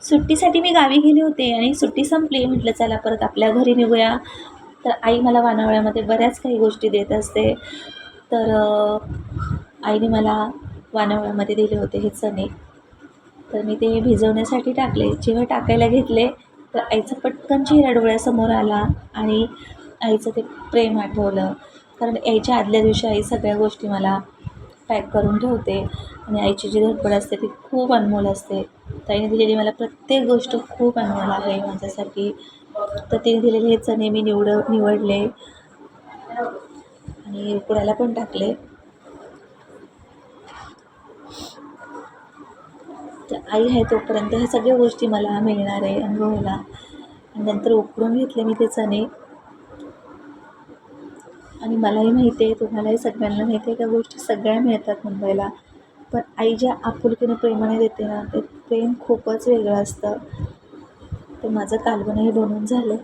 सुट्टीसाठी मी गावी गेले होते आणि सुट्टी संपली. म्हटलं चला परत आपल्या घरी निघूया. तर आई मला वानावळ्यामध्ये बऱ्याच काही गोष्टी देत असते. तर आईने मला वानावळ्यामध्ये दिले होते हे चणे. तर मी ते भिजवण्यासाठी टाकले. जेव्हा टाकायला घेतले तर आईचा पटकन चेहरा डोळ्यासमोर आला आणि आईचं ते प्रेम आठवलं. कारण यायच्या आदल्या दिवशी आई सगळ्या गोष्टी मला पॅक करून ठेवते आणि आईची जी धडपड असते ती खूप अनमोल असते. ताईने दिलेली मला प्रत्येक गोष्ट खूप अनमोल आहे माझ्यासाठी. तर तिने दिलेले हे चणे मी निवडले आणि उकडायला पण टाकले. तर आई आहे तोपर्यंत ह्या सगळ्या गोष्टी मला मिळणार आहे अनुभवायला. आणि नंतर उकडून घेतले मी ते चणे. आणि मलाही माहिती आहे, तुम्हालाही सगळ्यांना माहिती आहे, त्या गोष्टी सगळ्या मिळतात मुंबईला. पण आई ज्या आपुलकीनं प्रेमाने देते ना, ते प्रेम खूपच वेगळं असतं. तर माझं कालवणही बनवून झालं.